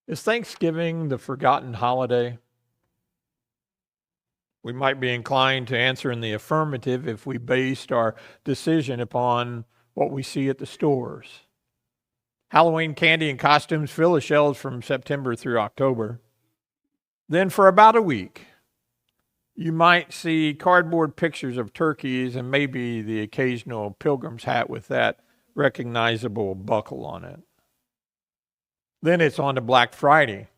Is Thanksgiving the forgotten holiday? We might be inclined to answer in the affirmative if we based our decision upon what we see at the stores. Halloween candy and costumes fill the shelves from September through October. Then, for about a week, you might see cardboard pictures of turkeys and maybe the occasional pilgrim's hat with that recognizable buckle on it. Then it's on to Black Friday,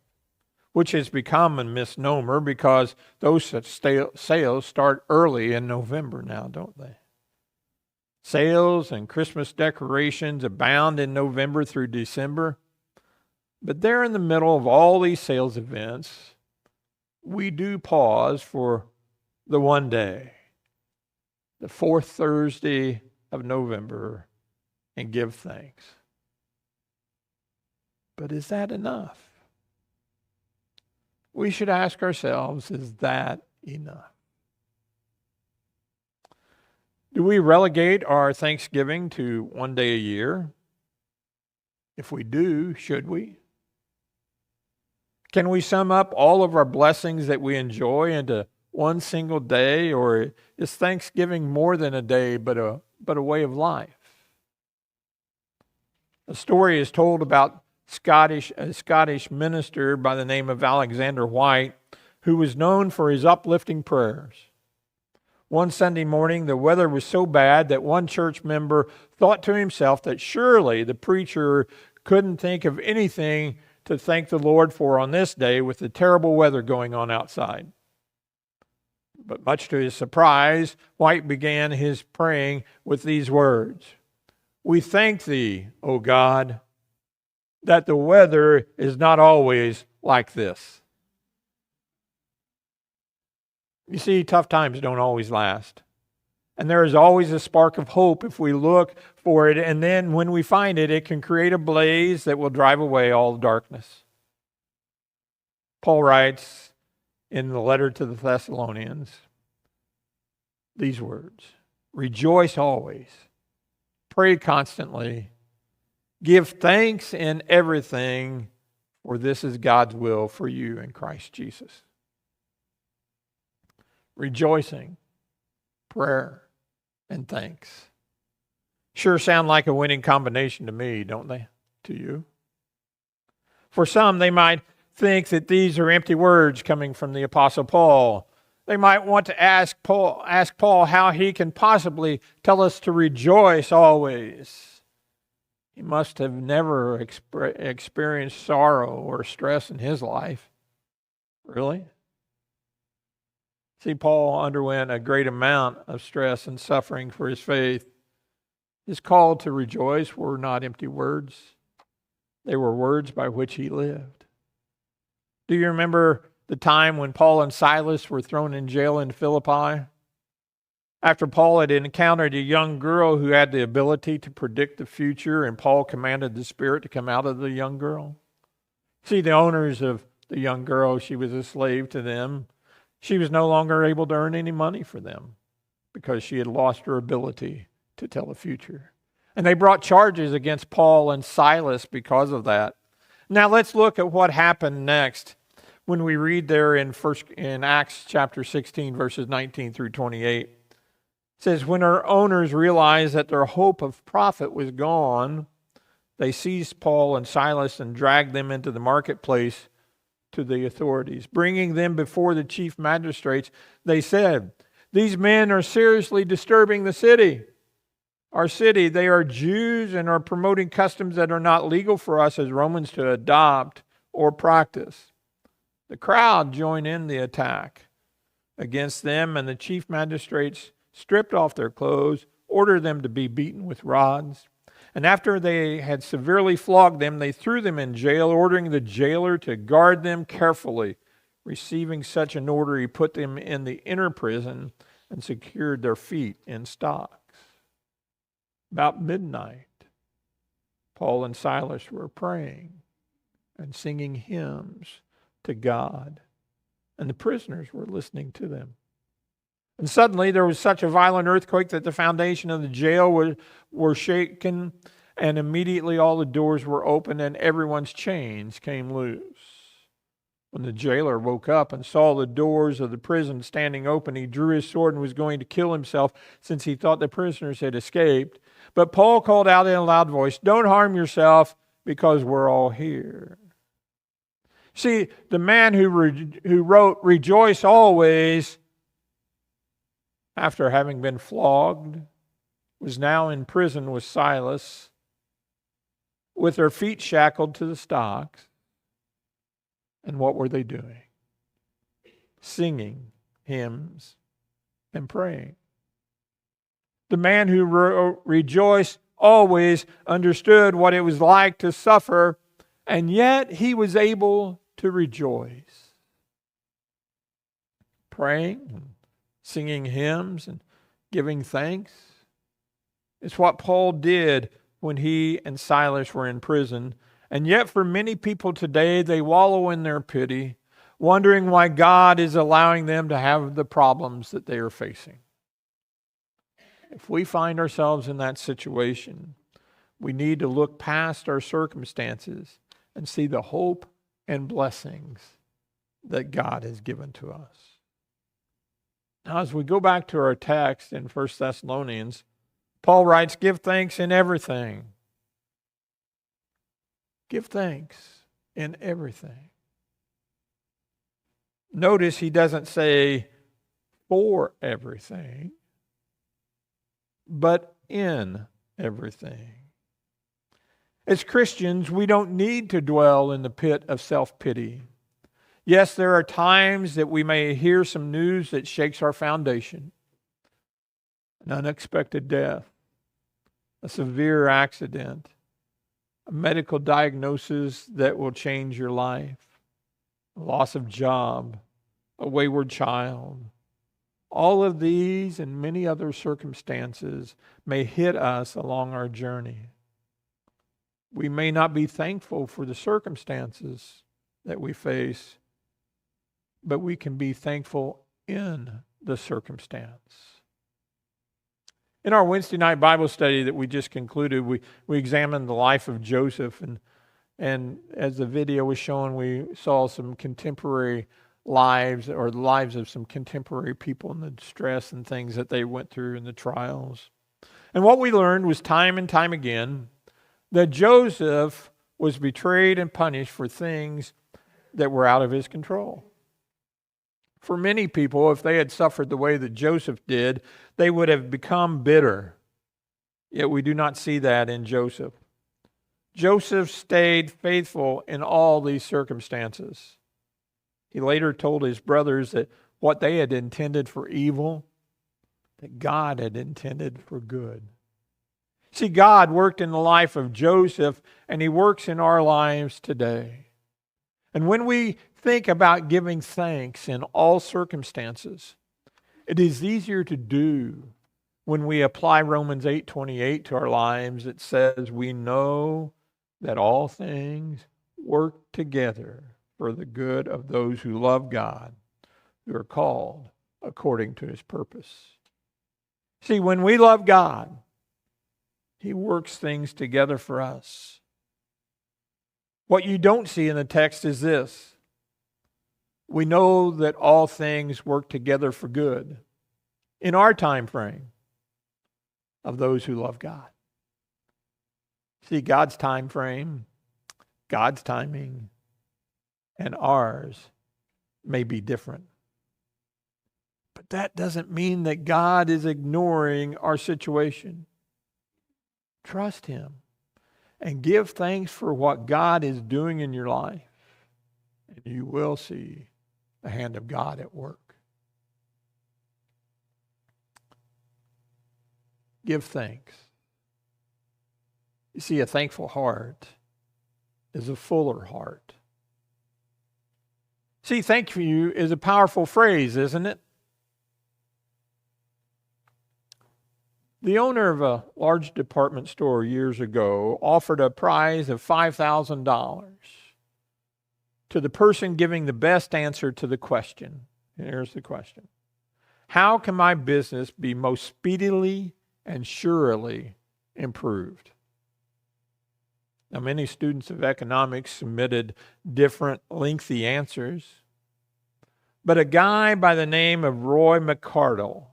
which has become a misnomer because those such sales start early in November now, don't they? Sales and Christmas decorations abound in November through December. But there in the middle of all these sales events, we do pause for the one day, the fourth Thursday of November, and give thanks. But is that enough? We should ask ourselves, is that enough? Do we relegate our Thanksgiving to one day a year? If we do, should we? Can we sum up all of our blessings that we enjoy into one single day, or is Thanksgiving more than a day but a way of life? A story is told about a Scottish minister by the name of Alexander White, who was known for his uplifting prayers. One Sunday morning, the weather was so bad that one church member thought to himself that surely the preacher couldn't think of anything to thank the Lord for on this day with the terrible weather going on outside. But much to his surprise, White began his praying with these words: "We thank thee, O God, that the weather is not always like this." You see, tough times don't always last. And there is always a spark of hope if we look for it. And then when we find it, it can create a blaze that will drive away all darkness. Paul writes in the letter to the Thessalonians these words: "Rejoice always, pray constantly, give thanks in everything, for this is God's will for you in Christ Jesus." Rejoicing, prayer, and thanks. Sure sound like a winning combination to me, don't they? To you? For some, they might think that these are empty words coming from the Apostle Paul. They might want to ask Paul how he can possibly tell us to rejoice always. He must have never experienced sorrow or stress in his life. Really? See, Paul underwent a great amount of stress and suffering for his faith. His call to rejoice were not empty words. They were words by which he lived. Do you remember the time when Paul and Silas were thrown in jail in Philippi? After Paul had encountered a young girl who had the ability to predict the future, and Paul commanded the spirit to come out of the young girl. See, the owners of the young girl, she was a slave to them. She was no longer able to earn any money for them because she had lost her ability to tell the future. And they brought charges against Paul and Silas because of that. Now let's look at what happened next when we read there in Acts chapter 16, verses 19 through 28. It says, "When her owners realized that their hope of profit was gone, they seized Paul and Silas and dragged them into the marketplace to the authorities. Bringing them before the chief magistrates, they said, 'These men are seriously disturbing the city. Our city, they are Jews and are promoting customs that are not legal for us as Romans to adopt or practice.' The crowd joined in the attack against them, and the chief magistrates stripped off their clothes, ordered them to be beaten with rods. And after they had severely flogged them, they threw them in jail, ordering the jailer to guard them carefully. Receiving such an order, he put them in the inner prison and secured their feet in stocks. About midnight, Paul and Silas were praying and singing hymns to God, and the prisoners were listening to them. And suddenly there was such a violent earthquake that the foundation of the jail were shaken, And immediately all the doors were opened and everyone's chains came loose. When the jailer woke up and saw the doors of the prison standing open, he drew his sword and was going to kill himself, since he thought the prisoners had escaped. But Paul called out in a loud voice, "Don't harm yourself, because we're all here." See, the man who wrote "Rejoice always," after having been flogged, was now in prison with Silas, with their feet shackled to the stocks. And what were they doing? Singing hymns and praying. The man who rejoiced always understood what it was like to suffer, and yet he was able to rejoice. Praying and singing hymns and giving thanks. It's what Paul did when he and Silas were in prison. And yet for many people today, they wallow in their pity, wondering why God is allowing them to have the problems that they are facing. If we find ourselves in that situation, we need to look past our circumstances and see the hope and blessings that God has given to us. Now, as we go back to our text in 1 Thessalonians, Paul writes, "Give thanks in everything." Give thanks in everything. Notice he doesn't say for everything, but in everything. As Christians, we don't need to dwell in the pit of self-pity. Yes, there are times that we may hear some news that shakes our foundation. An unexpected death, a severe accident, a medical diagnosis that will change your life, a loss of job, a wayward child. All of these and many other circumstances may hit us along our journey. We may not be thankful for the circumstances that we face, but we can be thankful in the circumstance. In our Wednesday night Bible study that we just concluded, we examined the life of Joseph, and as the video was showing, we saw some contemporary lives, or the lives of some contemporary people, and the distress and things that they went through in the trials. And what we learned was time and time again that Joseph was betrayed and punished for things that were out of his control. For many people, if they had suffered the way that Joseph did, they would have become bitter. Yet we do not see that in Joseph. Joseph stayed faithful in all these circumstances. He later told his brothers that what they had intended for evil, that God had intended for good. See, God worked in the life of Joseph, and he works in our lives today. And when we think about giving thanks in all circumstances, it is easier to do when we apply Romans 8:28 to our lives. It says, "We know that all things work together for the good of those who love God, who are called according to his purpose." See, when we love God, he works things together for us. What you don't see in the text is this: we know that all things work together for good in our time frame of those who love God. See, God's time frame, God's timing, and ours may be different. But that doesn't mean that God is ignoring our situation. Trust him and give thanks for what God is doing in your life, and you will see the hand of God at work. Give thanks. You see, a thankful heart is a fuller heart. See, thank you is a powerful phrase, isn't it? The owner of a large department store years ago offered a prize of $5,000 to the person giving the best answer to the question. And here's the question: how can my business be most speedily and surely improved? Now, many students of economics submitted different lengthy answers, but a guy by the name of Roy McCardle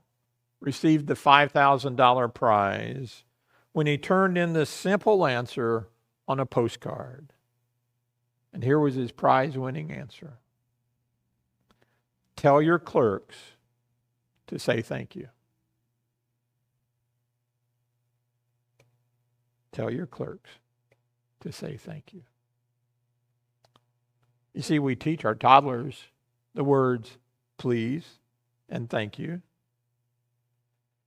received the $5,000 prize when he turned in the simple answer on a postcard. And here was his prize-winning answer. Tell your clerks to say thank you. Tell your clerks to say thank you. You see, we teach our toddlers the words please and thank you.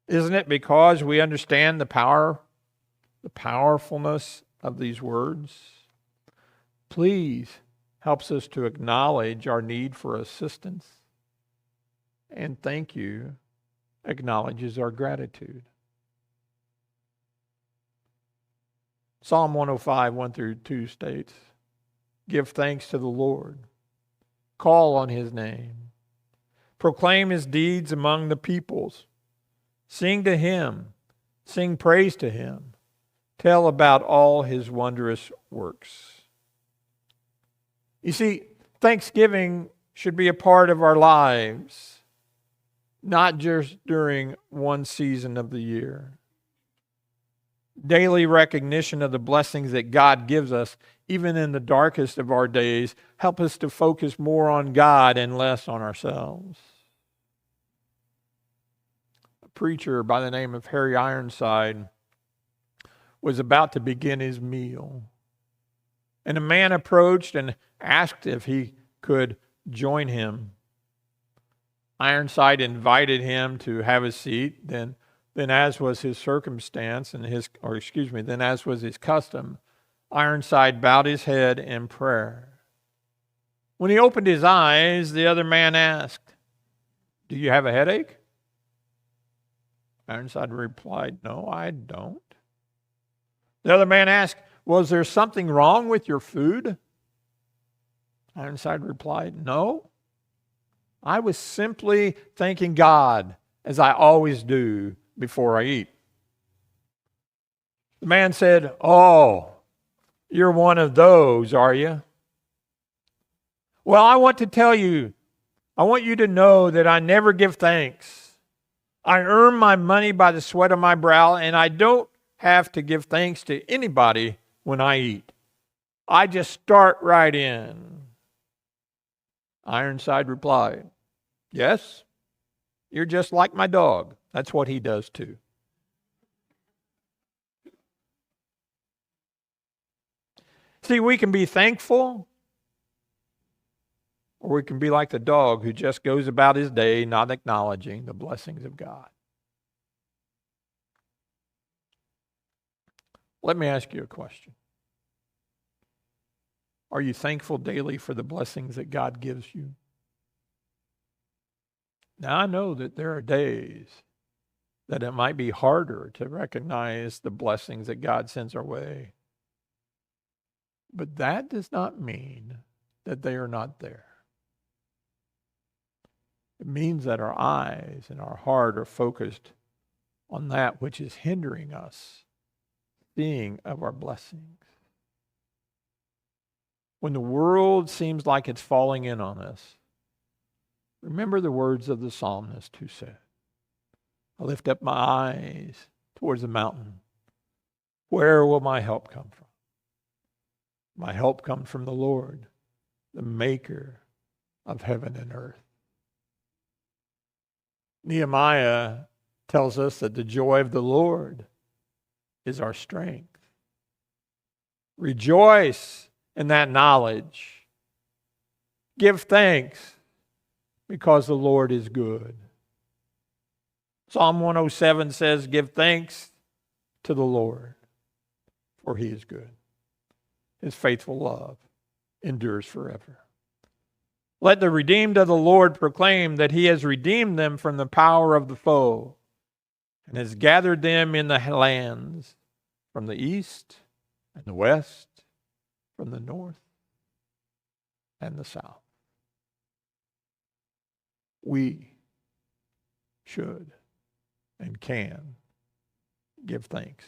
Isn't it because we understand the powerfulness of these words? Please helps us to acknowledge our need for assistance, and thank you acknowledges our gratitude. Psalm 105, 1 through 2 states, give thanks to the Lord. Call on his name. Proclaim his deeds among the peoples. Sing to him. Sing praise to him. Tell about all his wondrous works. You see, Thanksgiving should be a part of our lives, not just during one season of the year. Daily recognition of the blessings that God gives us, even in the darkest of our days, help us to focus more on God and less on ourselves. A preacher by the name of Harry Ironside was about to begin his meal, and a man approached and asked if he could join him. Ironside invited him to have a seat. Then as was his circumstance and then as was his custom, Ironside bowed his head in prayer. When he opened his eyes, the other man asked, "Do you have a headache?" Ironside replied, "No, I don't." The other man asked, "Was there something wrong with your food?" Ironside replied, "No. I was simply thanking God, as I always do before I eat." The man said, "Oh, you're one of those, are you? Well, I want you to know that I never give thanks. I earn my money by the sweat of my brow, and I don't have to give thanks to anybody when I eat. I just start right in." Ironside replied, "Yes, you're just like my dog. That's what he does too." See, we can be thankful, or we can be like the dog who just goes about his day not acknowledging the blessings of God. Let me ask you a question. Are you thankful daily for the blessings that God gives you? Now, I know that there are days that it might be harder to recognize the blessings that God sends our way. But that does not mean that they are not there. It means that our eyes and our heart are focused on that which is hindering us seeing of our blessings. When the world seems like it's falling in on us, remember the words of the psalmist who said, "I lift up my eyes towards the mountain. Where will my help come from? My help comes from the Lord, the maker of heaven and earth." Nehemiah tells us that the joy of the Lord is our strength. Rejoice in that knowledge. Give thanks because the Lord is good. Psalm 107 says, "Give thanks to the Lord, for he is good. His faithful love endures forever." Let the redeemed of the Lord proclaim that he has redeemed them from the power of the foe and has gathered them in the lands from the east and the west, from the north and the south. We should and can give thanks.